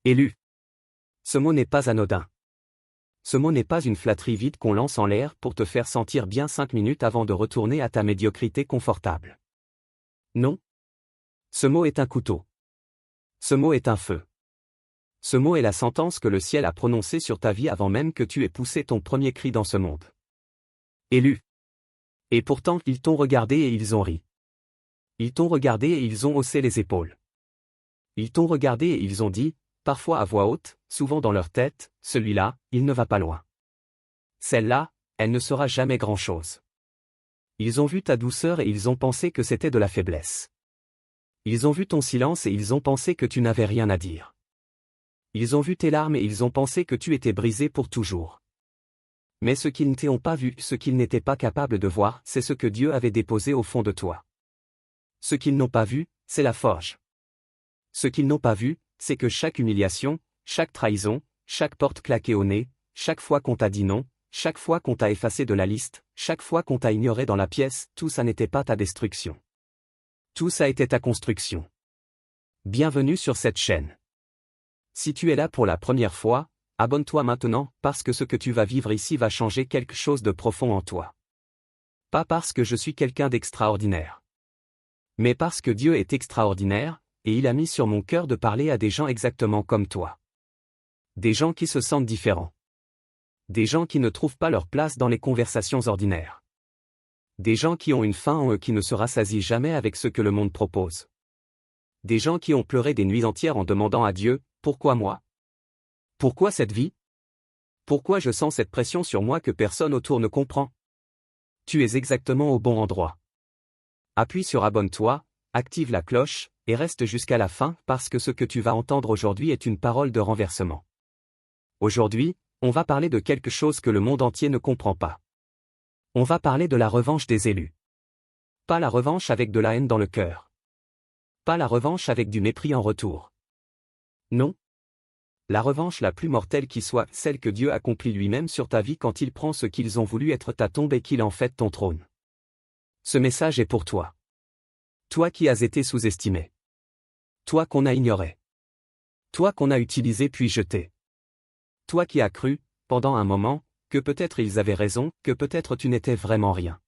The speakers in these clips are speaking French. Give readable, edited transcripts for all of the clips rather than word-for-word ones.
Élu. Ce mot n'est pas anodin. Ce mot n'est pas une flatterie vide qu'on lance en l'air pour te faire sentir bien 5 minutes avant de retourner à ta médiocrité confortable. Non. Ce mot est un couteau. Ce mot est un feu. Ce mot est la sentence que le ciel a prononcée sur ta vie avant même que tu aies poussé ton premier cri dans ce monde. Élu. Et pourtant, ils t'ont regardé et ils ont ri. Ils t'ont regardé et ils ont haussé les épaules. Ils t'ont regardé et ils ont dit, parfois à voix haute, souvent dans leur tête, celui-là, il ne va pas loin. Celle-là, elle ne sera jamais grand-chose. Ils ont vu ta douceur et ils ont pensé que c'était de la faiblesse. Ils ont vu ton silence et ils ont pensé que tu n'avais rien à dire. Ils ont vu tes larmes et ils ont pensé que tu étais brisé pour toujours. Mais ce qu'ils ne t'ont pas vu, ce qu'ils n'étaient pas capables de voir, c'est ce que Dieu avait déposé au fond de toi. Ce qu'ils n'ont pas vu, c'est la forge. Ce qu'ils n'ont pas vu, c'est que chaque humiliation, chaque trahison, chaque porte claquée au nez, chaque fois qu'on t'a dit non, chaque fois qu'on t'a effacé de la liste, chaque fois qu'on t'a ignoré dans la pièce, tout ça n'était pas ta destruction. Tout ça était ta construction. Bienvenue sur cette chaîne. Si tu es là pour la première fois, abonne-toi maintenant, parce que ce que tu vas vivre ici va changer quelque chose de profond en toi. Pas parce que je suis quelqu'un d'extraordinaire. Mais parce que Dieu est extraordinaire, et il a mis sur mon cœur de parler à des gens exactement comme toi. Des gens qui se sentent différents. Des gens qui ne trouvent pas leur place dans les conversations ordinaires. Des gens qui ont une faim en eux qui ne se rassasie jamais avec ce que le monde propose. Des gens qui ont pleuré des nuits entières en demandant à Dieu, pourquoi moi? Pourquoi cette vie? Pourquoi je sens cette pression sur moi que personne autour ne comprend? Tu es exactement au bon endroit. Appuie sur abonne-toi, active la cloche, et reste jusqu'à la fin parce que ce que tu vas entendre aujourd'hui est une parole de renversement. Aujourd'hui, on va parler de quelque chose que le monde entier ne comprend pas. On va parler de la revanche des élus. Pas la revanche avec de la haine dans le cœur. Pas la revanche avec du mépris en retour. Non. La revanche la plus mortelle qui soit, celle que Dieu accomplit lui-même sur ta vie quand il prend ce qu'ils ont voulu être ta tombe et qu'il en fait ton trône. Ce message est pour toi. Toi qui as été sous-estimé. Toi qu'on a ignoré. Toi qu'on a utilisé puis jeté. Toi qui as cru, pendant un moment, que peut-être ils avaient raison, que peut-être tu n'étais vraiment rien.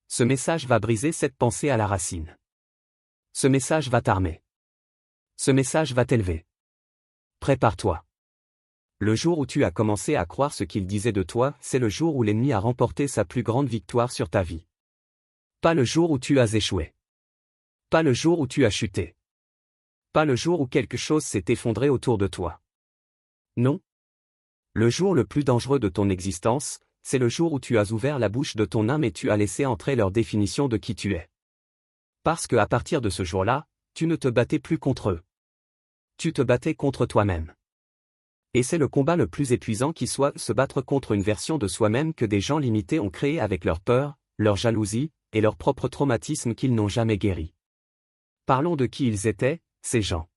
Ce message va briser cette pensée à la racine. Ce message va t'armer. Ce message va t'élever. Prépare-toi. Le jour où tu as commencé à croire ce qu'il disait de toi, c'est le jour où l'ennemi a remporté sa plus grande victoire sur ta vie. Pas le jour où tu as échoué. Pas le jour où tu as chuté. Pas le jour où quelque chose s'est effondré autour de toi. Non. Le jour le plus dangereux de ton existence, c'est le jour où tu as ouvert la bouche de ton âme et tu as laissé entrer leur définition de qui tu es. Parce que à partir de ce jour-là, tu ne te battais plus contre eux. Tu te battais contre toi-même. Et c'est le combat le plus épuisant qui soit, se battre contre une version de soi-même que des gens limités ont créée avec leur peur, leur jalousie, et leur propre traumatisme qu'ils n'ont jamais guéri. Parlons de qui ils étaient, ces gens.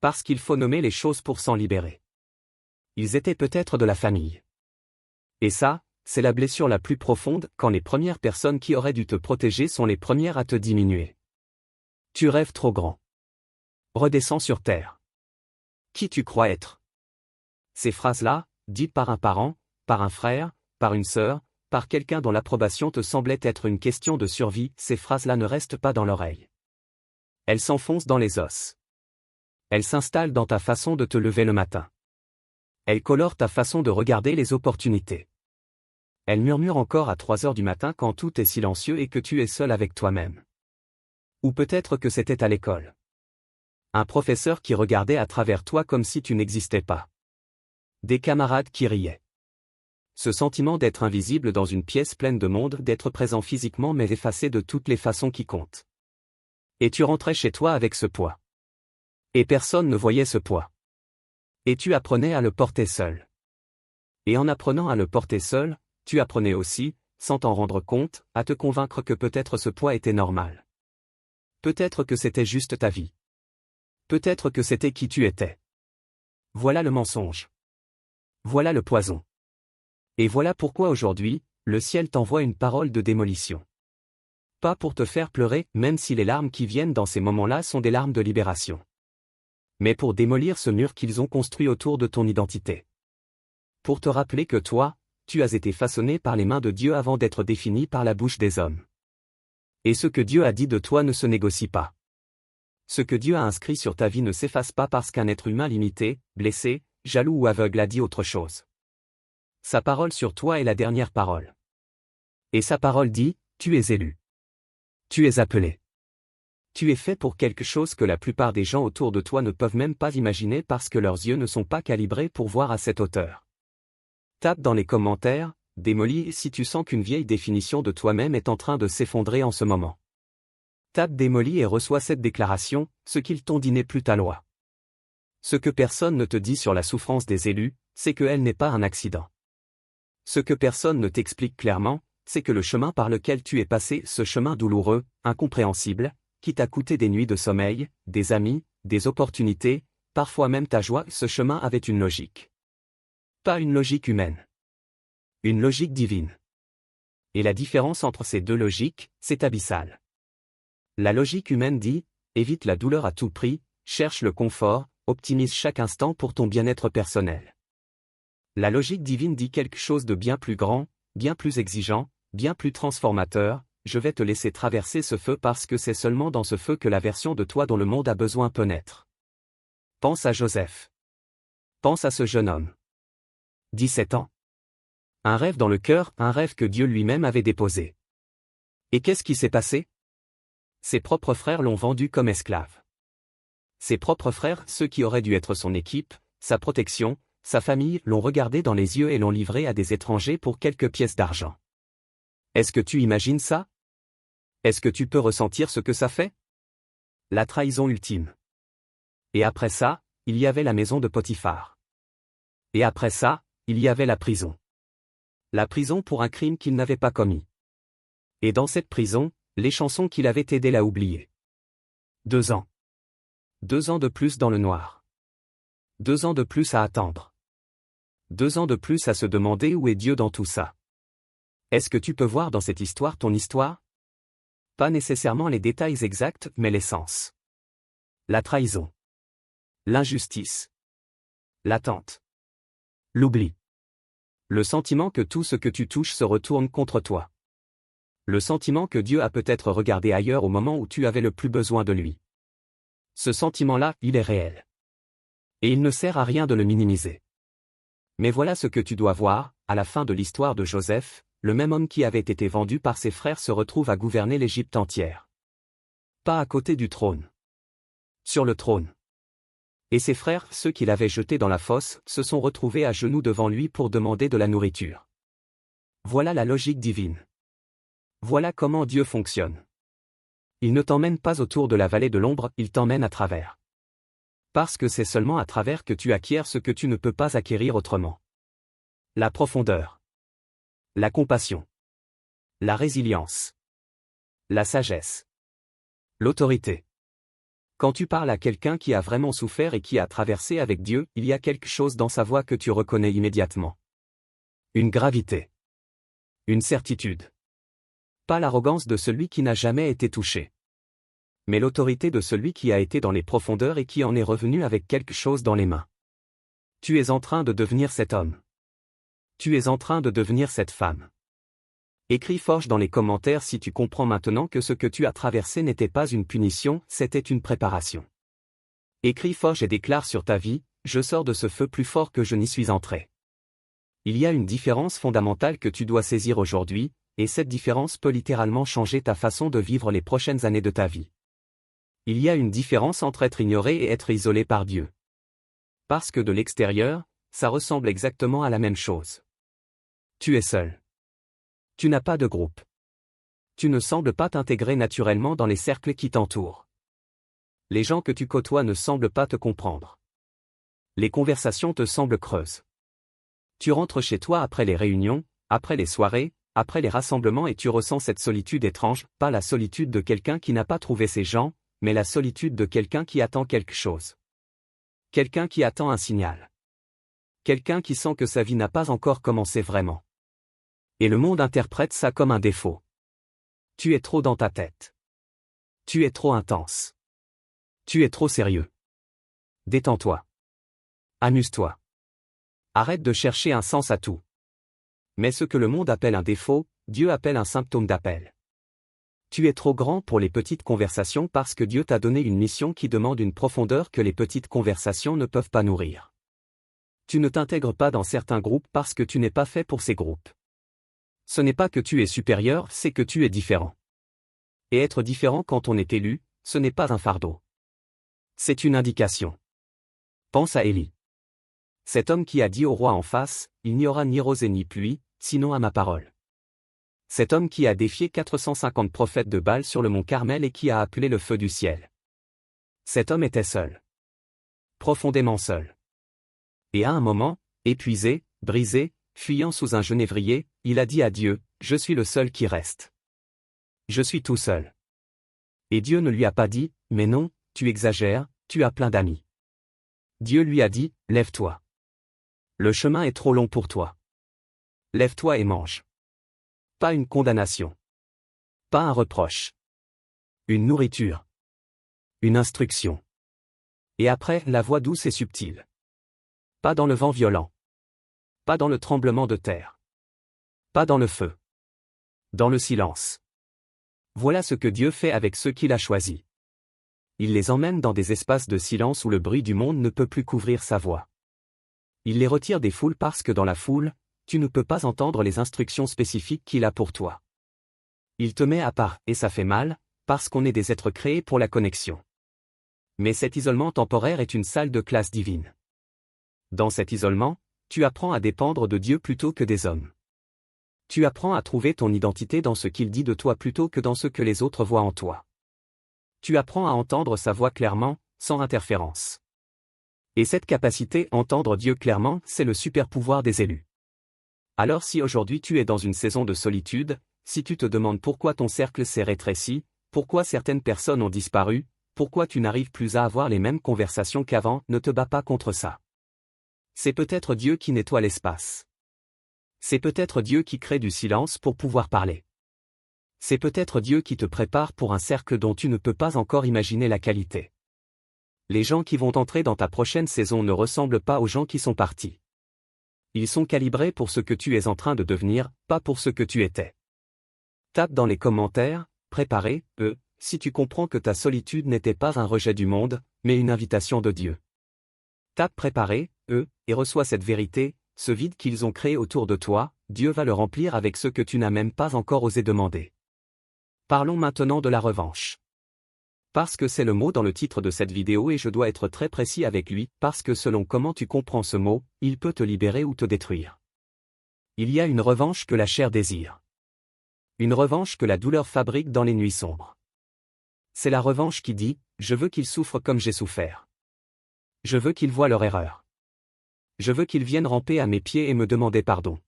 Parce qu'il faut nommer les choses pour s'en libérer. Ils étaient peut-être de la famille. Et ça, c'est la blessure la plus profonde, quand les premières personnes qui auraient dû te protéger sont les premières à te diminuer. Tu rêves trop grand. Redescends sur terre. Qui tu crois être? Ces phrases-là, dites par un parent, par un frère, par une sœur, par quelqu'un dont l'approbation te semblait être une question de survie, ces phrases-là ne restent pas dans l'oreille. Elles s'enfoncent dans les os. Elles s'installent dans ta façon de te lever le matin. Elles colorent ta façon de regarder les opportunités. Elles murmurent encore à 3 heures du matin quand tout est silencieux et que tu es seul avec toi-même. Ou peut-être que c'était à l'école. Un professeur qui regardait à travers toi comme si tu n'existais pas. Des camarades qui riaient. Ce sentiment d'être invisible dans une pièce pleine de monde, d'être présent physiquement mais effacé de toutes les façons qui comptent. Et tu rentrais chez toi avec ce poids. Et personne ne voyait ce poids. Et tu apprenais à le porter seul. Et en apprenant à le porter seul, tu apprenais aussi, sans t'en rendre compte, à te convaincre que peut-être ce poids était normal. Peut-être que c'était juste ta vie. Peut-être que c'était qui tu étais. Voilà le mensonge. Voilà le poison. Et voilà pourquoi aujourd'hui, le ciel t'envoie une parole de démolition. Pas pour te faire pleurer, même si les larmes qui viennent dans ces moments-là sont des larmes de libération. mais pour démolir ce mur qu'ils ont construit autour de ton identité. Pour te rappeler que toi, tu as été façonné par les mains de Dieu avant d'être défini par la bouche des hommes. Et ce que Dieu a dit de toi ne se négocie pas. Ce que Dieu a inscrit sur ta vie ne s'efface pas parce qu'un être humain limité, blessé, jaloux ou aveugle a dit autre chose. Sa parole sur toi est la dernière parole. Et sa parole dit, tu es élu. Tu es appelé. Tu es fait pour quelque chose que la plupart des gens autour de toi ne peuvent même pas imaginer parce que leurs yeux ne sont pas calibrés pour voir à cette hauteur. Tape dans les commentaires, démolis si tu sens qu'une vieille définition de toi-même est en train de s'effondrer en ce moment. Tape démolis et reçois cette déclaration, ce qu'ils t'ont dit n'est plus ta loi. Ce que personne ne te dit sur la souffrance des élus, c'est qu'elle n'est pas un accident. Ce que personne ne t'explique clairement, c'est que le chemin par lequel tu es passé, ce chemin douloureux, incompréhensible, qui t'a coûté des nuits de sommeil, des amis, des opportunités, parfois même ta joie, ce chemin avait une logique. Pas une logique humaine. Une logique divine. Et la différence entre ces deux logiques, c'est abyssal. La logique humaine dit, évite la douleur à tout prix, cherche le confort, optimise chaque instant pour ton bien-être personnel. La logique divine dit quelque chose de bien plus grand, bien plus exigeant, bien plus transformateur, je vais te laisser traverser ce feu parce que c'est seulement dans ce feu que la version de toi dont le monde a besoin peut naître. Pense à Joseph. Pense à ce jeune homme. 17 ans. Un rêve dans le cœur, un rêve que Dieu lui-même avait déposé. Et qu'est-ce qui s'est passé? Ses propres frères l'ont vendu comme esclave. Ses propres frères, ceux qui auraient dû être son équipe, sa protection, sa famille, l'ont regardé dans les yeux et l'ont livré à des étrangers pour quelques pièces d'argent. Est-ce que tu imagines ça? Est-ce que tu peux ressentir ce que ça fait? La trahison ultime. Et après ça, il y avait la maison de Potiphar. Et après ça, il y avait la prison. La prison pour un crime qu'il n'avait pas commis. Et dans cette prison, les chansons qu'il avait aidé à oublier. 2 ans. 2 ans de plus dans le noir. 2 ans de plus à attendre. 2 ans de plus à se demander où est Dieu dans tout ça. Est-ce que tu peux voir dans cette histoire ton histoire? Pas nécessairement les détails exacts, mais l'essence. La trahison. L'injustice. L'attente. L'oubli. Le sentiment que tout ce que tu touches se retourne contre toi. Le sentiment que Dieu a peut-être regardé ailleurs au moment où tu avais le plus besoin de lui. Ce sentiment-là, il est réel. Et il ne sert à rien de le minimiser. Mais voilà ce que tu dois voir, à la fin de l'histoire de Joseph, le même homme qui avait été vendu par ses frères se retrouve à gouverner l'Égypte entière. Pas à côté du trône. Sur le trône. Et ses frères, ceux qu'il avait jetés dans la fosse, se sont retrouvés à genoux devant lui pour demander de la nourriture. Voilà la logique divine. Voilà comment Dieu fonctionne. Il ne t'emmène pas autour de la vallée de l'ombre, il t'emmène à travers. Parce que c'est seulement à travers que tu acquiers ce que tu ne peux pas acquérir autrement. La profondeur. La compassion. La résilience. La sagesse. L'autorité. Quand tu parles à quelqu'un qui a vraiment souffert et qui a traversé avec Dieu, il y a quelque chose dans sa voix que tu reconnais immédiatement. Une gravité. Une certitude. Pas l'arrogance de celui qui n'a jamais été touché. Mais l'autorité de celui qui a été dans les profondeurs et qui en est revenu avec quelque chose dans les mains. Tu es en train de devenir cet homme. Tu es en train de devenir cette femme. Écris Forge dans les commentaires si tu comprends maintenant que ce que tu as traversé n'était pas une punition, c'était une préparation. Écris Forge et déclare sur ta vie, je sors de ce feu plus fort que je n'y suis entré. Il y a une différence fondamentale que tu dois saisir aujourd'hui, et cette différence peut littéralement changer ta façon de vivre les prochaines années de ta vie. Il y a une différence entre être ignoré et être isolé par Dieu. Parce que de l'extérieur, ça ressemble exactement à la même chose. Tu es seul. Tu n'as pas de groupe. Tu ne sembles pas t'intégrer naturellement dans les cercles qui t'entourent. Les gens que tu côtoies ne semblent pas te comprendre. Les conversations te semblent creuses. Tu rentres chez toi après les réunions, après les soirées, après les rassemblements et tu ressens cette solitude étrange, pas la solitude de quelqu'un qui n'a pas trouvé ses gens, mais la solitude de quelqu'un qui attend quelque chose. Quelqu'un qui attend un signal. Quelqu'un qui sent que sa vie n'a pas encore commencé vraiment. Et le monde interprète ça comme un défaut. Tu es trop dans ta tête. Tu es trop intense. Tu es trop sérieux. Détends-toi. Amuse-toi. Arrête de chercher un sens à tout. Mais ce que le monde appelle un défaut, Dieu appelle un symptôme d'appel. Tu es trop grand pour les petites conversations parce que Dieu t'a donné une mission qui demande une profondeur que les petites conversations ne peuvent pas nourrir. Tu ne t'intègres pas dans certains groupes parce que tu n'es pas fait pour ces groupes. Ce n'est pas que tu es supérieur, c'est que tu es différent. Et être différent quand on est élu, ce n'est pas un fardeau. C'est une indication. Pense à Élie. Cet homme qui a dit au roi en face, « Il n'y aura ni rosée ni pluie, sinon à ma parole. » Cet homme qui a défié 450 prophètes de Baal sur le mont Carmel et qui a appelé le feu du ciel. Cet homme était seul. Profondément seul. Et à un moment, épuisé, brisé, fuyant sous un genévrier, il a dit à Dieu, « Je suis le seul qui reste. Je suis tout seul. » Et Dieu ne lui a pas dit, « Mais non, tu exagères, tu as plein d'amis. » Dieu lui a dit, « Lève-toi. Le chemin est trop long pour toi. Lève-toi et mange. » Pas une condamnation. Pas un reproche. Une nourriture. Une instruction. Et après, la voix douce et subtile. Pas dans le vent violent. Pas dans le tremblement de terre. Pas dans le feu. Dans le silence. Voilà ce que Dieu fait avec ceux qu'il a choisis. Il les emmène dans des espaces de silence où le bruit du monde ne peut plus couvrir sa voix. Il les retire des foules parce que dans la foule, tu ne peux pas entendre les instructions spécifiques qu'il a pour toi. Il te met à part, et ça fait mal, parce qu'on est des êtres créés pour la connexion. Mais cet isolement temporaire est une salle de classe divine. Dans cet isolement, tu apprends à dépendre de Dieu plutôt que des hommes. Tu apprends à trouver ton identité dans ce qu'il dit de toi plutôt que dans ce que les autres voient en toi. Tu apprends à entendre sa voix clairement, sans interférence. Et cette capacité à entendre Dieu clairement, c'est le super pouvoir des élus. Alors si aujourd'hui tu es dans une saison de solitude, si tu te demandes pourquoi ton cercle s'est rétréci, pourquoi certaines personnes ont disparu, pourquoi tu n'arrives plus à avoir les mêmes conversations qu'avant, ne te bats pas contre ça. C'est peut-être Dieu qui nettoie l'espace. C'est peut-être Dieu qui crée du silence pour pouvoir parler. C'est peut-être Dieu qui te prépare pour un cercle dont tu ne peux pas encore imaginer la qualité. Les gens qui vont entrer dans ta prochaine saison ne ressemblent pas aux gens qui sont partis. Ils sont calibrés pour ce que tu es en train de devenir, pas pour ce que tu étais. Tape dans les commentaires, préparez, si tu comprends que ta solitude n'était pas un rejet du monde, mais une invitation de Dieu. Tape préparez, et reçois cette vérité, ce vide qu'ils ont créé autour de toi, Dieu va le remplir avec ce que tu n'as même pas encore osé demander. Parlons maintenant de la revanche. Parce que c'est le mot dans le titre de cette vidéo et je dois être très précis avec lui, parce que selon comment tu comprends ce mot, il peut te libérer ou te détruire. Il y a une revanche que la chair désire. Une revanche que la douleur fabrique dans les nuits sombres. C'est la revanche qui dit, je veux qu'ils souffrent comme j'ai souffert. Je veux qu'ils voient leur erreur. Je veux qu'ils viennent ramper à mes pieds et me demander pardon.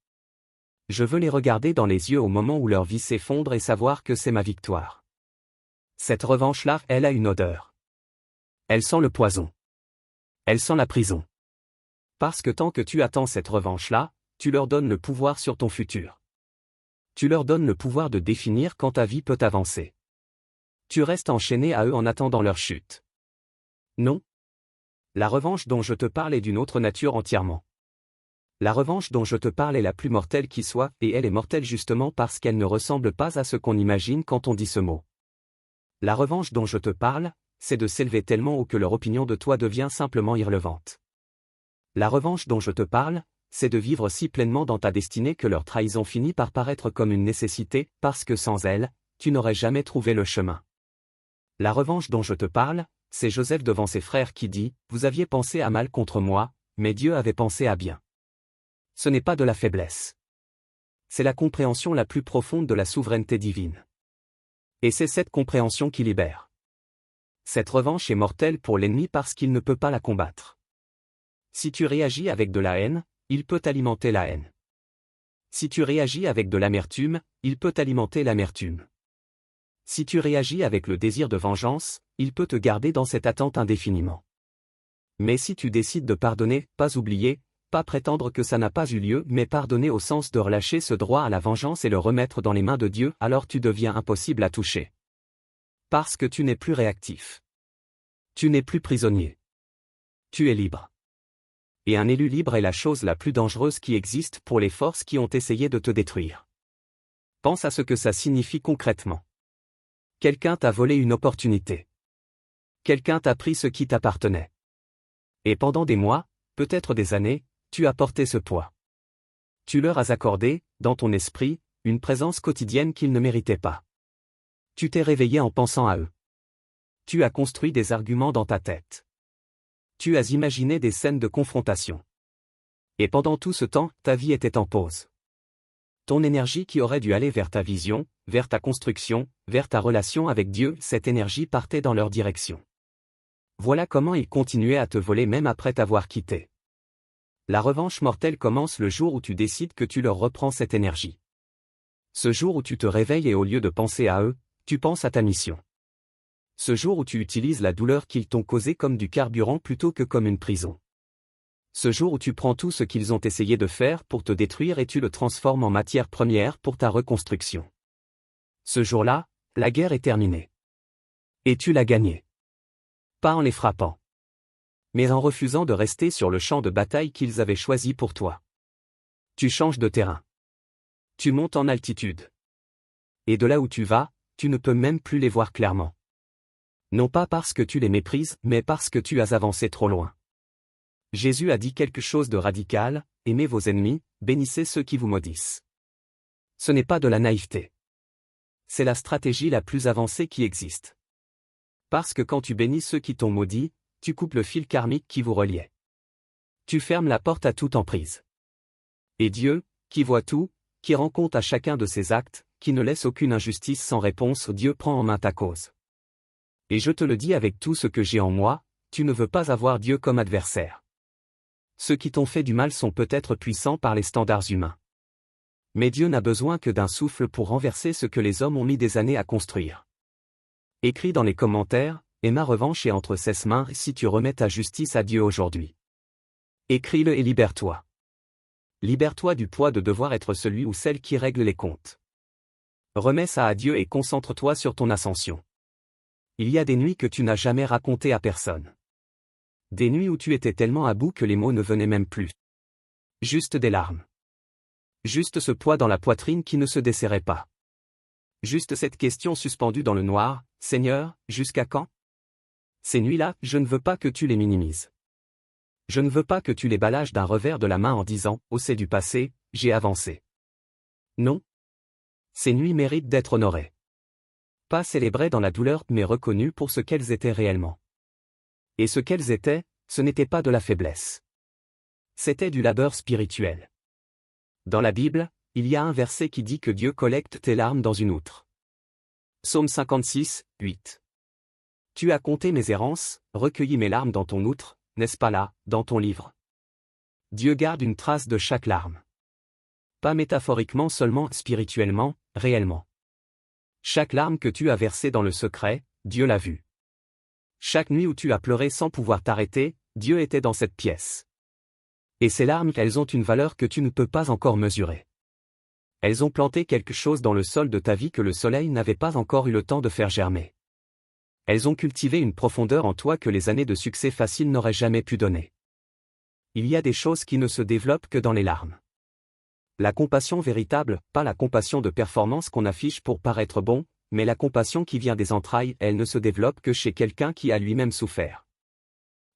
Je veux les regarder dans les yeux au moment où leur vie s'effondre et savoir que c'est ma victoire. Cette revanche-là, elle a une odeur. Elle sent le poison. Elle sent la prison. Parce que tant que tu attends cette revanche-là, tu leur donnes le pouvoir sur ton futur. Tu leur donnes le pouvoir de définir quand ta vie peut avancer. Tu restes enchaîné à eux en attendant leur chute. Non. La revanche dont je te parle est d'une autre nature entièrement. La revanche dont je te parle est la plus mortelle qui soit, et elle est mortelle justement parce qu'elle ne ressemble pas à ce qu'on imagine quand on dit ce mot. La revanche dont je te parle, c'est de s'élever tellement haut que leur opinion de toi devient simplement irrelevante. La revanche dont je te parle, c'est de vivre si pleinement dans ta destinée que leur trahison finit par paraître comme une nécessité, parce que sans elle, tu n'aurais jamais trouvé le chemin. La revanche dont je te parle, c'est Joseph devant ses frères qui dit, « Vous aviez pensé à mal contre moi, mais Dieu avait pensé à bien. » Ce n'est pas de la faiblesse. C'est la compréhension la plus profonde de la souveraineté divine. Et c'est cette compréhension qui libère. Cette revanche est mortelle pour l'ennemi parce qu'il ne peut pas la combattre. Si tu réagis avec de la haine, il peut alimenter la haine. Si tu réagis avec de l'amertume, il peut alimenter l'amertume. Si tu réagis avec le désir de vengeance, il peut te garder dans cette attente indéfiniment. Mais si tu décides de pardonner, pas oublier, pas prétendre que ça n'a pas eu lieu, mais pardonner au sens de relâcher ce droit à la vengeance et le remettre dans les mains de Dieu, alors tu deviens impossible à toucher. Parce que tu n'es plus réactif. Tu n'es plus prisonnier. Tu es libre. Et un élu libre est la chose la plus dangereuse qui existe pour les forces qui ont essayé de te détruire. Pense à ce que ça signifie concrètement. Quelqu'un t'a volé une opportunité. Quelqu'un t'a pris ce qui t'appartenait. Et pendant des mois, peut-être des années, tu as porté ce poids. Tu leur as accordé, dans ton esprit, une présence quotidienne qu'ils ne méritaient pas. Tu t'es réveillé en pensant à eux. Tu as construit des arguments dans ta tête. Tu as imaginé des scènes de confrontation. Et pendant tout ce temps, ta vie était en pause. Ton énergie qui aurait dû aller vers ta vision, vers ta construction, vers ta relation avec Dieu, cette énergie partait dans leur direction. Voilà comment ils continuaient à te voler même après t'avoir quitté. La revanche mortelle commence le jour où tu décides que tu leur reprends cette énergie. Ce jour où tu te réveilles et au lieu de penser à eux, tu penses à ta mission. Ce jour où tu utilises la douleur qu'ils t'ont causée comme du carburant plutôt que comme une prison. Ce jour où tu prends tout ce qu'ils ont essayé de faire pour te détruire et tu le transformes en matière première pour ta reconstruction. Ce jour-là, la guerre est terminée. Et tu l'as gagnée. Pas en les frappant, mais en refusant de rester sur le champ de bataille qu'ils avaient choisi pour toi. Tu changes de terrain. Tu montes en altitude. Et de là où tu vas, tu ne peux même plus les voir clairement. Non pas parce que tu les méprises, mais parce que tu as avancé trop loin. Jésus a dit quelque chose de radical, aimez vos ennemis, bénissez ceux qui vous maudissent. Ce n'est pas de la naïveté. C'est la stratégie la plus avancée qui existe. Parce que quand tu bénis ceux qui t'ont maudit, tu coupes le fil karmique qui vous reliait. Tu fermes la porte à toute emprise. Et Dieu, qui voit tout, qui rend compte à chacun de ses actes, qui ne laisse aucune injustice sans réponse, Dieu prend en main ta cause. Et je te le dis avec tout ce que j'ai en moi, tu ne veux pas avoir Dieu comme adversaire. Ceux qui t'ont fait du mal sont peut-être puissants par les standards humains. Mais Dieu n'a besoin que d'un souffle pour renverser ce que les hommes ont mis des années à construire. Écris dans les commentaires, et ma revanche est entre ses mains si tu remets ta justice à Dieu aujourd'hui. Écris-le et libère-toi. Libère-toi du poids de devoir être celui ou celle qui règle les comptes. Remets ça à Dieu et concentre-toi sur ton ascension. Il y a des nuits que tu n'as jamais racontées à personne. Des nuits où tu étais tellement à bout que les mots ne venaient même plus. Juste des larmes. Juste ce poids dans la poitrine qui ne se desserrait pas. Juste cette question suspendue dans le noir, Seigneur, jusqu'à quand? Ces nuits-là, je ne veux pas que tu les minimises. Je ne veux pas que tu les balages d'un revers de la main en disant, oh c'est du passé, j'ai avancé. Non. Ces nuits méritent d'être honorées. Pas célébrées dans la douleur mais reconnues pour ce qu'elles étaient réellement. Et ce qu'elles étaient, ce n'était pas de la faiblesse. C'était du labeur spirituel. Dans la Bible, il y a un verset qui dit que Dieu collecte tes larmes dans une outre. Psaume 56, 8. Tu as compté mes errances, recueilli mes larmes dans ton outre, n'est-ce pas là, dans ton livre? Dieu garde une trace de chaque larme. Pas métaphoriquement seulement, spirituellement, réellement. Chaque larme que tu as versée dans le secret, Dieu l'a vue. Chaque nuit où tu as pleuré sans pouvoir t'arrêter, Dieu était dans cette pièce. Et ces larmes, elles ont une valeur que tu ne peux pas encore mesurer. Elles ont planté quelque chose dans le sol de ta vie que le soleil n'avait pas encore eu le temps de faire germer. Elles ont cultivé une profondeur en toi que les années de succès facile n'auraient jamais pu donner. Il y a des choses qui ne se développent que dans les larmes. La compassion véritable, pas la compassion de performance qu'on affiche pour paraître bon, mais la compassion qui vient des entrailles, elle ne se développe que chez quelqu'un qui a lui-même souffert.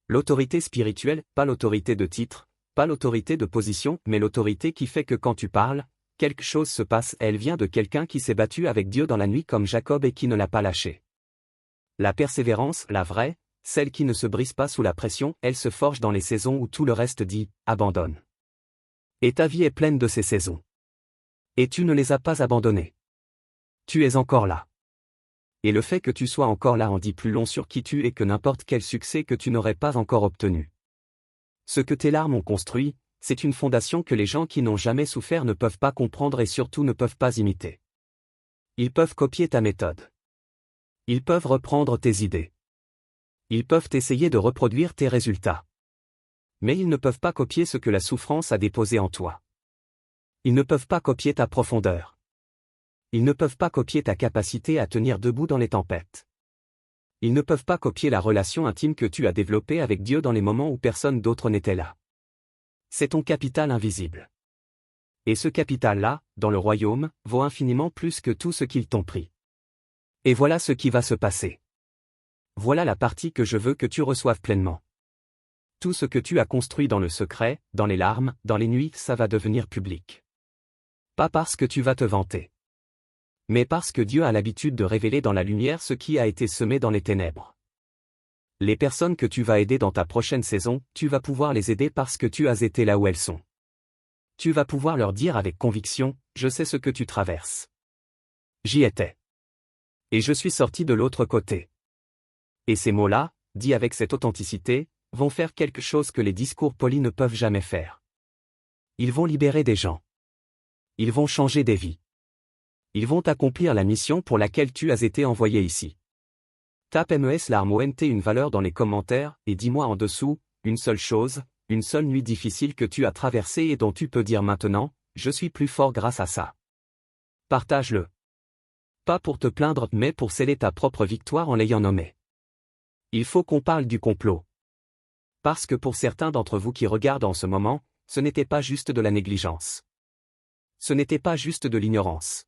L'autorité spirituelle, pas l'autorité de titre, pas l'autorité de position, mais l'autorité qui fait que quand tu parles, quelque chose se passe, elle vient de quelqu'un qui s'est battu avec Dieu dans la nuit comme Jacob et qui ne l'a pas lâché. La persévérance, la vraie, celle qui ne se brise pas sous la pression, elle se forge dans les saisons où tout le reste dit « abandonne ». Et ta vie est pleine de ces saisons. Et tu ne les as pas abandonnées. Tu es encore là. Et le fait que tu sois encore là en dit plus long sur qui tu es que n'importe quel succès que tu n'aurais pas encore obtenu. Ce que tes larmes ont construit, c'est une fondation que les gens qui n'ont jamais souffert ne peuvent pas comprendre et surtout ne peuvent pas imiter. Ils peuvent copier ta méthode. Ils peuvent reprendre tes idées. Ils peuvent essayer de reproduire tes résultats. Mais ils ne peuvent pas copier ce que la souffrance a déposé en toi. Ils ne peuvent pas copier ta profondeur. Ils ne peuvent pas copier ta capacité à tenir debout dans les tempêtes. Ils ne peuvent pas copier la relation intime que tu as développée avec Dieu dans les moments où personne d'autre n'était là. C'est ton capital invisible. Et ce capital-là, dans le royaume, vaut infiniment plus que tout ce qu'ils t'ont pris. Et voilà ce qui va se passer. Voilà la partie que je veux que tu reçoives pleinement. Tout ce que tu as construit dans le secret, dans les larmes, dans les nuits, ça va devenir public. Pas parce que tu vas te vanter. Mais parce que Dieu a l'habitude de révéler dans la lumière ce qui a été semé dans les ténèbres. Les personnes que tu vas aider dans ta prochaine saison, tu vas pouvoir les aider parce que tu as été là où elles sont. Tu vas pouvoir leur dire avec conviction, je sais ce que tu traverses. J'y étais. Et je suis sorti de l'autre côté. Et ces mots-là, dits avec cette authenticité, vont faire quelque chose que les discours polis ne peuvent jamais faire. Ils vont libérer des gens. Ils vont changer des vies. Ils vont accomplir la mission pour laquelle tu as été envoyé ici. Tape MES LARMONT une valeur dans les commentaires, et dis-moi en dessous, une seule chose, une seule nuit difficile que tu as traversée et dont tu peux dire maintenant, je suis plus fort grâce à ça. Partage-le. Pas pour te plaindre mais pour sceller ta propre victoire en l'ayant nommé. Il faut qu'on parle du complot. Parce que pour certains d'entre vous qui regardent en ce moment, ce n'était pas juste de la négligence. Ce n'était pas juste de l'ignorance.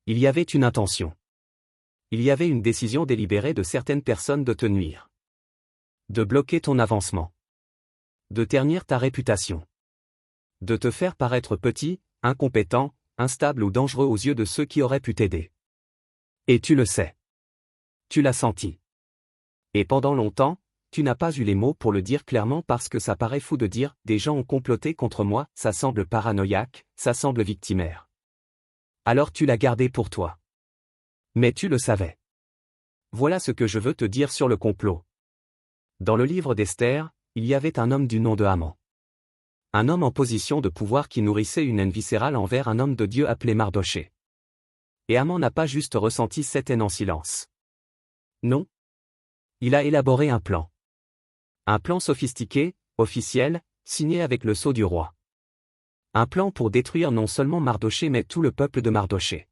Il y avait une intention. Il y avait une décision délibérée de certaines personnes de te nuire. De bloquer ton avancement. De ternir ta réputation. De te faire paraître petit, incompétent, instable ou dangereux aux yeux de ceux qui auraient pu t'aider. Et tu le sais. Tu l'as senti. Et pendant longtemps, tu n'as pas eu les mots pour le dire clairement parce que ça paraît fou de dire « des gens ont comploté contre moi », ça semble paranoïaque, ça semble victimaire. Alors tu l'as gardé pour toi. Mais tu le savais. Voilà ce que je veux te dire sur le complot. Dans le livre d'Esther, il y avait un homme du nom de Haman. Un homme en position de pouvoir qui nourrissait une haine viscérale envers un homme de Dieu appelé Mardoché. Et Haman n'a pas juste ressenti cette haine en silence. Non. Il a élaboré un plan. Un plan sophistiqué, officiel, signé avec le sceau du roi. Un plan pour détruire non seulement Mardoché mais tout le peuple de Mardoché.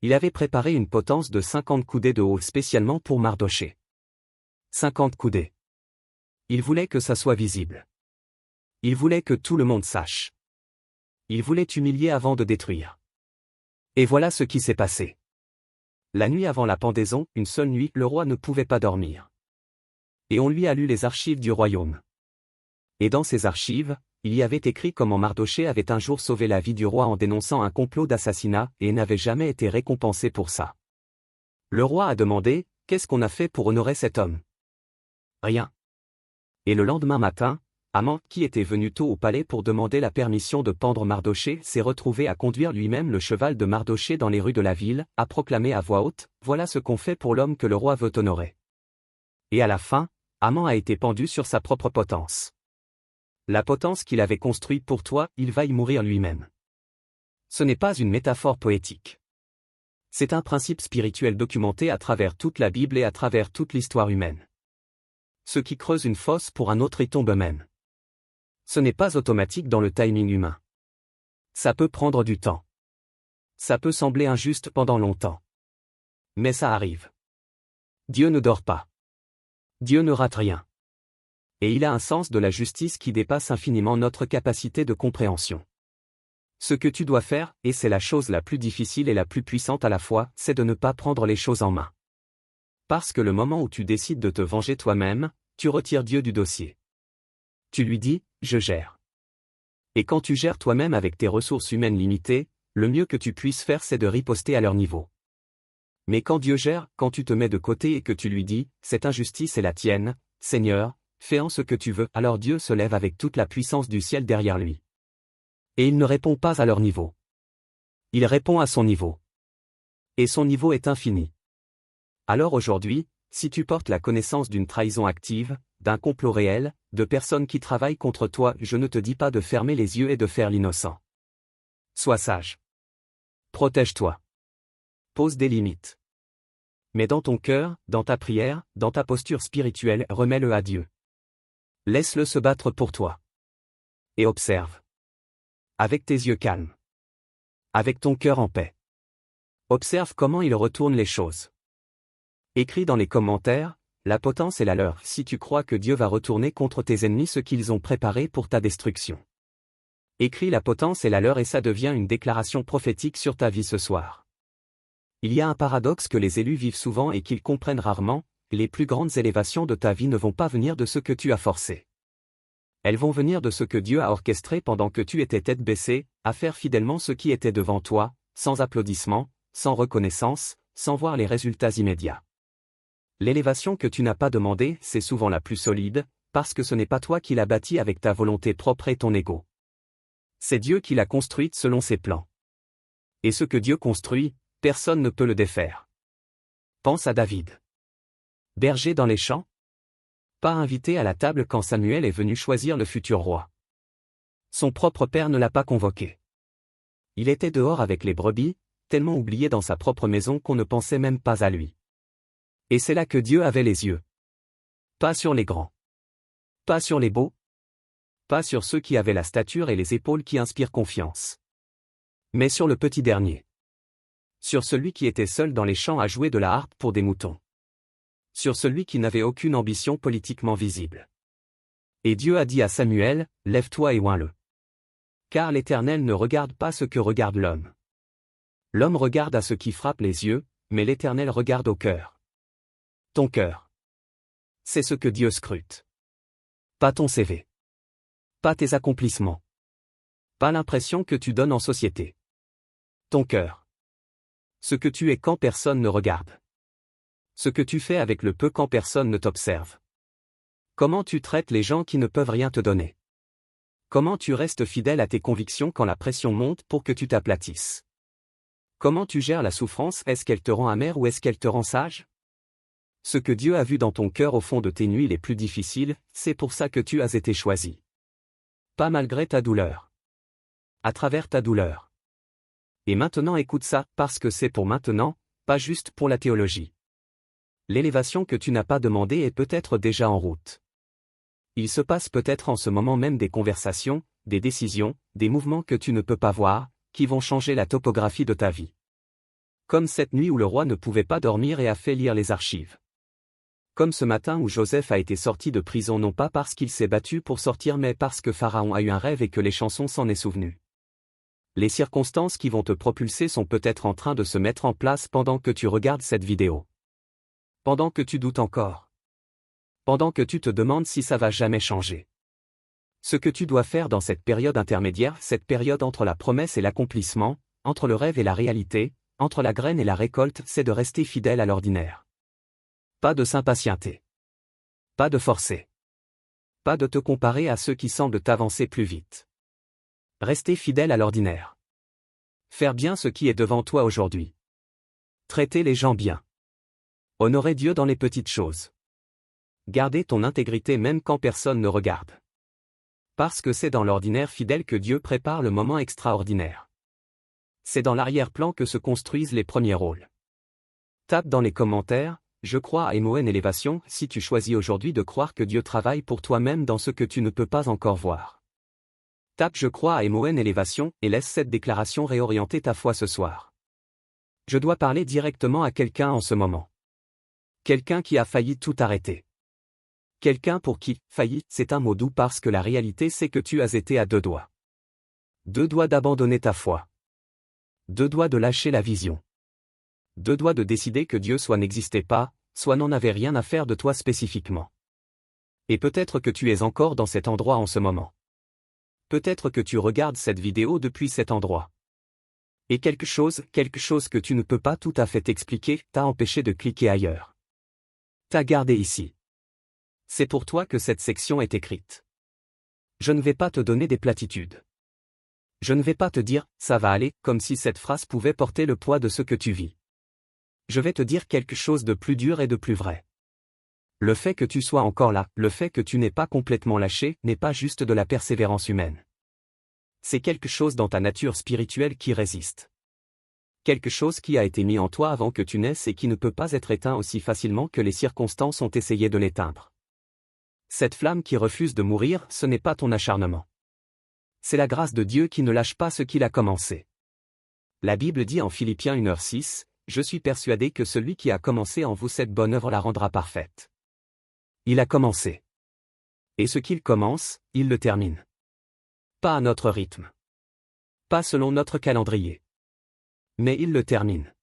Il avait préparé une potence de 50 coudées de haut spécialement pour Mardoché. 50 coudées. Il voulait que ça soit visible. Il voulait que tout le monde sache. Il voulait humilier avant de détruire. Et voilà ce qui s'est passé. La nuit avant la pendaison, une seule nuit, le roi ne pouvait pas dormir. Et on lui a lu les archives du royaume. Et dans ces archives, il y avait écrit comment Mardoché avait un jour sauvé la vie du roi en dénonçant un complot d'assassinat et n'avait jamais été récompensé pour ça. Le roi a demandé, qu'est-ce qu'on a fait pour honorer cet homme? Rien. Et le lendemain matin, Haman, qui était venu tôt au palais pour demander la permission de pendre Mardoché, s'est retrouvé à conduire lui-même le cheval de Mardoché dans les rues de la ville, à proclamer à voix haute, voilà ce qu'on fait pour l'homme que le roi veut honorer. Et à la fin, Haman a été pendu sur sa propre potence. La potence qu'il avait construite pour toi, il va y mourir lui-même. Ce n'est pas une métaphore poétique. C'est un principe spirituel documenté à travers toute la Bible et à travers toute l'histoire humaine. Ceux qui creusent une fosse pour un autre y tombent eux-mêmes. Ce n'est pas automatique dans le timing humain. Ça peut prendre du temps. Ça peut sembler injuste pendant longtemps. Mais ça arrive. Dieu ne dort pas. Dieu ne rate rien. Et il a un sens de la justice qui dépasse infiniment notre capacité de compréhension. Ce que tu dois faire, et c'est la chose la plus difficile et la plus puissante à la fois, c'est de ne pas prendre les choses en main. Parce que le moment où tu décides de te venger toi-même, tu retires Dieu du dossier. Tu lui dis, je gère. Et quand tu gères toi-même avec tes ressources humaines limitées, le mieux que tu puisses faire c'est de riposter à leur niveau. Mais quand Dieu gère, quand tu te mets de côté et que tu lui dis, cette injustice est la tienne, Seigneur, fais en ce que tu veux, alors Dieu se lève avec toute la puissance du ciel derrière lui. Et il ne répond pas à leur niveau. Il répond à son niveau. Et son niveau est infini. Alors aujourd'hui, si tu portes la connaissance d'une trahison active, d'un complot réel, de personnes qui travaillent contre toi, je ne te dis pas de fermer les yeux et de faire l'innocent. Sois sage. Protège-toi. Pose des limites. Mais dans ton cœur, dans ta prière, dans ta posture spirituelle, remets-le à Dieu. Laisse-le se battre pour toi. Et observe. Avec tes yeux calmes. Avec ton cœur en paix. Observe comment il retourne les choses. Écris dans les commentaires, la potence est la leur si tu crois que Dieu va retourner contre tes ennemis ce qu'ils ont préparé pour ta destruction. Écris la potence est la leur et ça devient une déclaration prophétique sur ta vie ce soir. Il y a un paradoxe que les élus vivent souvent et qu'ils comprennent rarement, les plus grandes élévations de ta vie ne vont pas venir de ce que tu as forcé. Elles vont venir de ce que Dieu a orchestré pendant que tu étais tête baissée, à faire fidèlement ce qui était devant toi, sans applaudissements, sans reconnaissance, sans voir les résultats immédiats. L'élévation que tu n'as pas demandée, c'est souvent la plus solide, parce que ce n'est pas toi qui l'as bâtie avec ta volonté propre et ton ego. C'est Dieu qui l'a construite selon ses plans. Et ce que Dieu construit, personne ne peut le défaire. Pense à David. Berger dans les champs? Pas invité à la table quand Samuel est venu choisir le futur roi. Son propre père ne l'a pas convoqué. Il était dehors avec les brebis, tellement oublié dans sa propre maison qu'on ne pensait même pas à lui. Et c'est là que Dieu avait les yeux. Pas sur les grands. Pas sur les beaux. Pas sur ceux qui avaient la stature et les épaules qui inspirent confiance. Mais sur le petit dernier. Sur celui qui était seul dans les champs à jouer de la harpe pour des moutons. Sur celui qui n'avait aucune ambition politiquement visible. Et Dieu a dit à Samuel, « Lève-toi et oins-le. Car l'Éternel ne regarde pas ce que regarde l'homme. L'homme regarde à ce qui frappe les yeux, mais l'Éternel regarde au cœur. » Ton cœur. C'est ce que Dieu scrute. Pas ton CV. Pas tes accomplissements. Pas l'impression que tu donnes en société. Ton cœur. Ce que tu es quand personne ne regarde. Ce que tu fais avec le peu quand personne ne t'observe. Comment tu traites les gens qui ne peuvent rien te donner. Comment tu restes fidèle à tes convictions quand la pression monte pour que tu t'aplatisses. Comment tu gères la souffrance, est-ce qu'elle te rend amère ou est-ce qu'elle te rend sage? Ce que Dieu a vu dans ton cœur au fond de tes nuits les plus difficiles, c'est pour ça que tu as été choisi. Pas malgré ta douleur. À travers ta douleur. Et maintenant écoute ça, parce que c'est pour maintenant, pas juste pour la théologie. L'élévation que tu n'as pas demandée est peut-être déjà en route. Il se passe peut-être en ce moment même des conversations, des décisions, des mouvements que tu ne peux pas voir, qui vont changer la topographie de ta vie. Comme cette nuit où le roi ne pouvait pas dormir et a fait lire les archives. Comme ce matin où Joseph a été sorti de prison non pas parce qu'il s'est battu pour sortir mais parce que Pharaon a eu un rêve et que les chansons s'en est souvenu. Les circonstances qui vont te propulser sont peut-être en train de se mettre en place pendant que tu regardes cette vidéo. Pendant que tu doutes encore. Pendant que tu te demandes si ça va jamais changer. Ce que tu dois faire dans cette période intermédiaire, cette période entre la promesse et l'accomplissement, entre le rêve et la réalité, entre la graine et la récolte, c'est de rester fidèle à l'ordinaire. Pas de s'impatienter. Pas de forcer. Pas de te comparer à ceux qui semblent t'avancer plus vite. Rester fidèle à l'ordinaire. Faire bien ce qui est devant toi aujourd'hui. Traiter les gens bien. Honorer Dieu dans les petites choses. Garder ton intégrité même quand personne ne regarde. Parce que c'est dans l'ordinaire fidèle que Dieu prépare le moment extraordinaire. C'est dans l'arrière-plan que se construisent les premiers rôles. Tape dans les commentaires, je crois à MON Élévation, si tu choisis aujourd'hui de croire que Dieu travaille pour toi-même dans ce que tu ne peux pas encore voir. Tape je crois à MON Élévation et laisse cette déclaration réorienter ta foi ce soir. Je dois parler directement à quelqu'un en ce moment. Quelqu'un qui a failli tout arrêter. Quelqu'un pour qui, failli, c'est un mot doux parce que la réalité c'est que tu as été à 2 doigts. 2 doigts d'abandonner ta foi. 2 doigts de lâcher la vision. 2 doigts de décider que Dieu soit n'existait pas, soit n'en avait rien à faire de toi spécifiquement. Et peut-être que tu es encore dans cet endroit en ce moment. Peut-être que tu regardes cette vidéo depuis cet endroit. Et quelque chose que tu ne peux pas tout à fait expliquer, t'a empêché de cliquer ailleurs. T'as gardé ici. C'est pour toi que cette section est écrite. Je ne vais pas te donner des platitudes. Je ne vais pas te dire, ça va aller, comme si cette phrase pouvait porter le poids de ce que tu vis. Je vais te dire quelque chose de plus dur et de plus vrai. Le fait que tu sois encore là, le fait que tu n'aies pas complètement lâché, n'est pas juste de la persévérance humaine. C'est quelque chose dans ta nature spirituelle qui résiste. Quelque chose qui a été mis en toi avant que tu naisses et qui ne peut pas être éteint aussi facilement que les circonstances ont essayé de l'éteindre. Cette flamme qui refuse de mourir, ce n'est pas ton acharnement. C'est la grâce de Dieu qui ne lâche pas ce qu'il a commencé. La Bible dit en Philippiens 1h6, « je suis persuadé que celui qui a commencé en vous cette bonne œuvre la rendra parfaite. Il a commencé. Et ce qu'il commence, il le termine. Pas à notre rythme. Pas selon notre calendrier. Mais il le termine.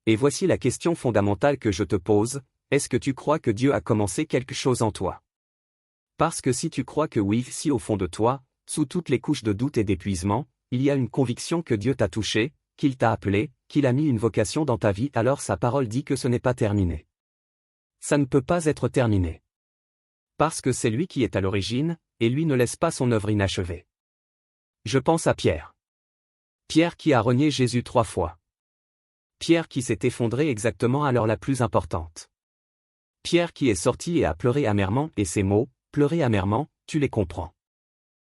Et voici la question fondamentale que je te pose, est-ce que tu crois que Dieu a commencé quelque chose en toi? Parce que si tu crois que oui, si au fond de toi, sous toutes les couches de doute et d'épuisement, il y a une conviction que Dieu t'a touché, qu'il t'a appelé, qu'il a mis une vocation dans ta vie, alors sa parole dit que ce n'est pas terminé. Ça ne peut pas être terminé. Parce que c'est lui qui est à l'origine, et lui ne laisse pas son œuvre inachevée. Je pense à Pierre. Pierre qui a renié Jésus 3 fois. Pierre qui s'est effondré exactement à l'heure la plus importante. Pierre qui est sorti et a pleuré amèrement, et ces mots, pleurer amèrement, tu les comprends.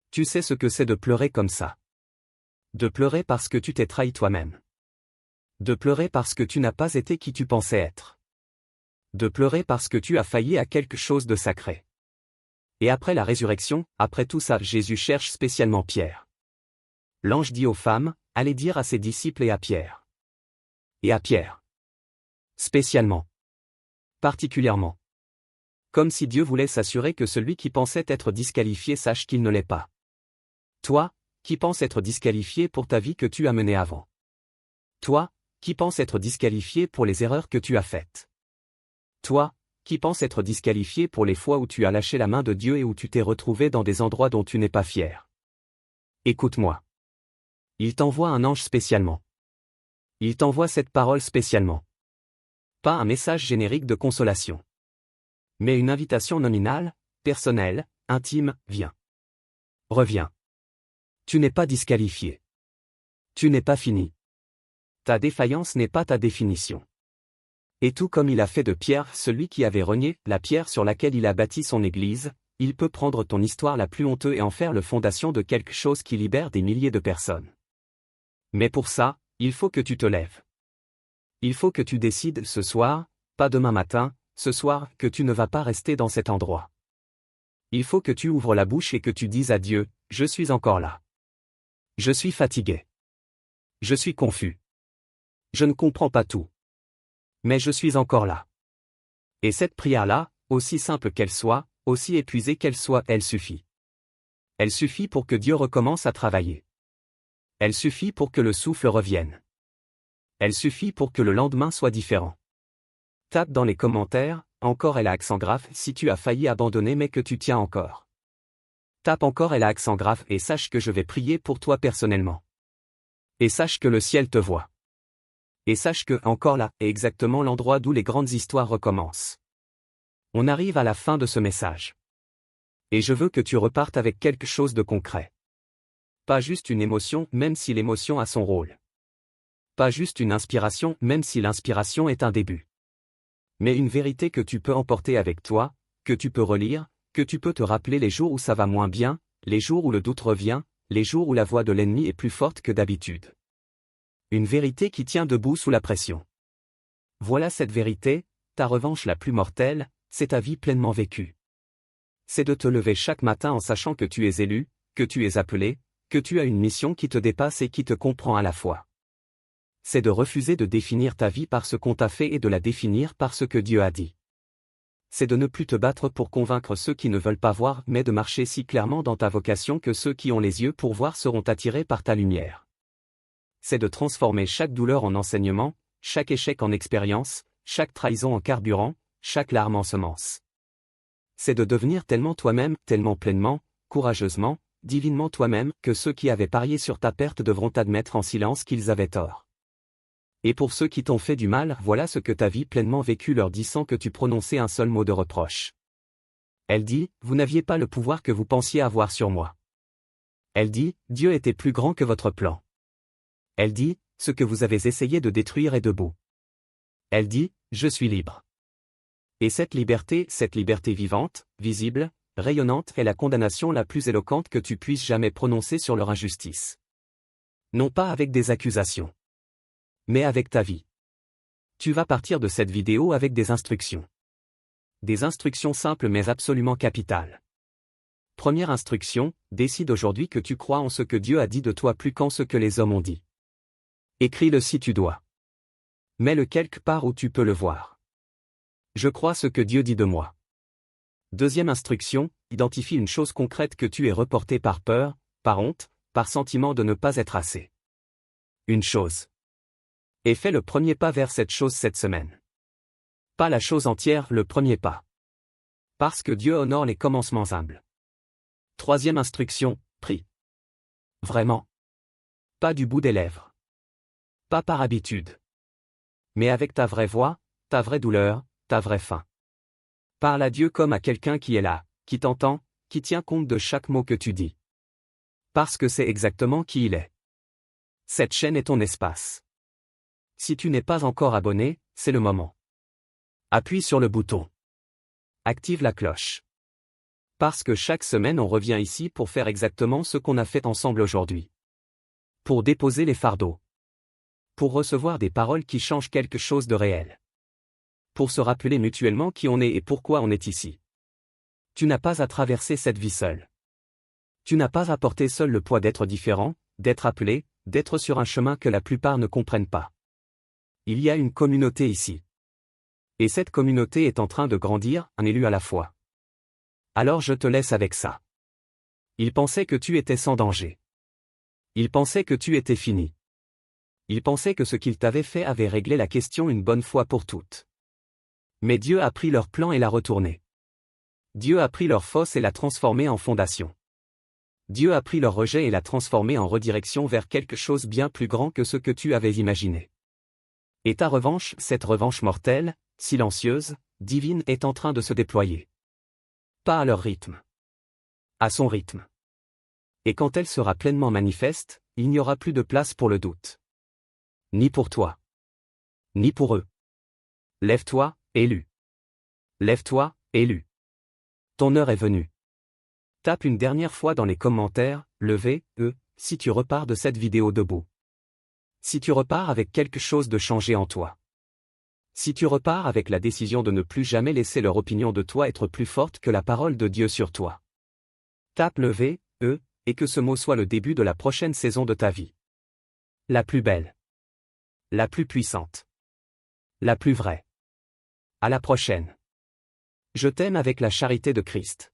Tu sais ce que c'est de pleurer comme ça. De pleurer parce que tu t'es trahi toi-même. De pleurer parce que tu n'as pas été qui tu pensais être. De pleurer parce que tu as failli à quelque chose de sacré. Et après la résurrection, après tout ça, Jésus cherche spécialement Pierre. L'ange dit aux femmes, allez dire à ses disciples et à Pierre. Et à Pierre. Spécialement. Particulièrement. Comme si Dieu voulait s'assurer que celui qui pensait être disqualifié sache qu'il ne l'est pas. Toi, qui penses être disqualifié pour ta vie que tu as menée avant. Toi, qui penses être disqualifié pour les erreurs que tu as faites. Toi, qui penses être disqualifié pour les fois où tu as lâché la main de Dieu et où tu t'es retrouvé dans des endroits dont tu n'es pas fier. Écoute-moi. Il t'envoie un ange spécialement. Il t'envoie cette parole spécialement. Pas un message générique de consolation. Mais une invitation nominale, personnelle, intime, viens. Reviens. Tu n'es pas disqualifié. Tu n'es pas fini. Ta défaillance n'est pas ta définition. Et tout comme il a fait de Pierre, celui qui avait renié la pierre sur laquelle il a bâti son église, il peut prendre ton histoire la plus honteuse et en faire le fondation de quelque chose qui libère des milliers de personnes. Mais pour ça, il faut que tu te lèves. Il faut que tu décides ce soir, pas demain matin, ce soir, que tu ne vas pas rester dans cet endroit. Il faut que tu ouvres la bouche et que tu dises à Dieu, je suis encore là. Je suis fatigué. Je suis confus. Je ne comprends pas tout. Mais je suis encore là. Et cette prière-là, aussi simple qu'elle soit, aussi épuisée qu'elle soit, elle suffit. Elle suffit pour que Dieu recommence à travailler. Elle suffit pour que le souffle revienne. Elle suffit pour que le lendemain soit différent. Tape dans les commentaires, encore elle a accent grave si tu as failli abandonner mais que tu tiens encore. Tape encore elle a accent grave et sache que je vais prier pour toi personnellement. Et sache que le ciel te voit. Et sache que, encore là, est exactement l'endroit d'où les grandes histoires recommencent. On arrive à la fin de ce message. Et je veux que tu repartes avec quelque chose de concret. Pas juste une émotion, même si l'émotion a son rôle. Pas juste une inspiration, même si l'inspiration est un début. Mais une vérité que tu peux emporter avec toi, que tu peux relire, que tu peux te rappeler les jours où ça va moins bien, les jours où le doute revient, les jours où la voix de l'ennemi est plus forte que d'habitude. Une vérité qui tient debout sous la pression. Voilà cette vérité, ta revanche la plus mortelle, c'est ta vie pleinement vécue. C'est de te lever chaque matin en sachant que tu es élu, que tu es appelé, que tu as une mission qui te dépasse et qui te comprend à la fois. C'est de refuser de définir ta vie par ce qu'on t'a fait et de la définir par ce que Dieu a dit. C'est de ne plus te battre pour convaincre ceux qui ne veulent pas voir mais de marcher si clairement dans ta vocation que ceux qui ont les yeux pour voir seront attirés par ta lumière. C'est de transformer chaque douleur en enseignement, chaque échec en expérience, chaque trahison en carburant, chaque larme en semence. C'est de devenir tellement toi-même, tellement pleinement, courageusement, divinement toi-même, que ceux qui avaient parié sur ta perte devront admettre en silence qu'ils avaient tort. Et pour ceux qui t'ont fait du mal, voilà ce que ta vie pleinement vécue leur dit sans que tu prononçais un seul mot de reproche. Elle dit, vous n'aviez pas le pouvoir que vous pensiez avoir sur moi. Elle dit, Dieu était plus grand que votre plan. Elle dit, ce que vous avez essayé de détruire est debout. Elle dit, je suis libre. Et cette liberté vivante, visible, rayonnante est la condamnation la plus éloquente que tu puisses jamais prononcer sur leur injustice. Non pas avec des accusations. Mais avec ta vie. Tu vas partir de cette vidéo avec des instructions. Des instructions simples mais absolument capitales. Première instruction, décide aujourd'hui que tu crois en ce que Dieu a dit de toi plus qu'en ce que les hommes ont dit. Écris-le si tu dois. Mets-le quelque part où tu peux le voir. Je crois ce que Dieu dit de moi. Deuxième instruction, identifie une chose concrète que tu es reporté par peur, par honte, par sentiment de ne pas être assez. Une chose. Et fais le premier pas vers cette chose cette semaine. Pas la chose entière, le premier pas. Parce que Dieu honore les commencements humbles. Troisième instruction, prie. Vraiment. Pas du bout des lèvres. Pas par habitude. Mais avec ta vraie voix, ta vraie douleur, ta vraie faim. Parle à Dieu comme à quelqu'un qui est là, qui t'entend, qui tient compte de chaque mot que tu dis. Parce que c'est exactement qui il est. Cette chaîne est ton espace. Si tu n'es pas encore abonné, c'est le moment. Appuie sur le bouton. Active la cloche. Parce que chaque semaine on revient ici pour faire exactement ce qu'on a fait ensemble aujourd'hui. Pour déposer les fardeaux. Pour recevoir des paroles qui changent quelque chose de réel. Pour se rappeler mutuellement qui on est et pourquoi on est ici. Tu n'as pas à traverser cette vie seul. Tu n'as pas à porter seul le poids d'être différent, d'être appelé, d'être sur un chemin que la plupart ne comprennent pas. Il y a une communauté ici. Et cette communauté est en train de grandir, un élu à la fois. Alors je te laisse avec ça. Ils pensaient que tu étais sans danger. Ils pensaient que tu étais fini. Ils pensaient que ce qu'ils t'avaient fait avait réglé la question une bonne fois pour toutes. Mais Dieu a pris leur plan et l'a retourné. Dieu a pris leur fosse et l'a transformé en fondation. Dieu a pris leur rejet et l'a transformé en redirection vers quelque chose bien plus grand que ce que tu avais imaginé. Et ta revanche, cette revanche mortelle, silencieuse, divine, est en train de se déployer. Pas à leur rythme. À son rythme. Et quand elle sera pleinement manifeste, il n'y aura plus de place pour le doute. Ni pour toi. Ni pour eux. Lève-toi, élu. Lève-toi, élu. Ton heure est venue. Tape une dernière fois dans les commentaires, levez, si tu repars de cette vidéo debout. Si tu repars avec quelque chose de changé en toi. Si tu repars avec la décision de ne plus jamais laisser leur opinion de toi être plus forte que la parole de Dieu sur toi. Tape levé, et que ce mot soit le début de la prochaine saison de ta vie. La plus belle. La plus puissante. La plus vraie. À la prochaine. Je t'aime avec la charité de Christ.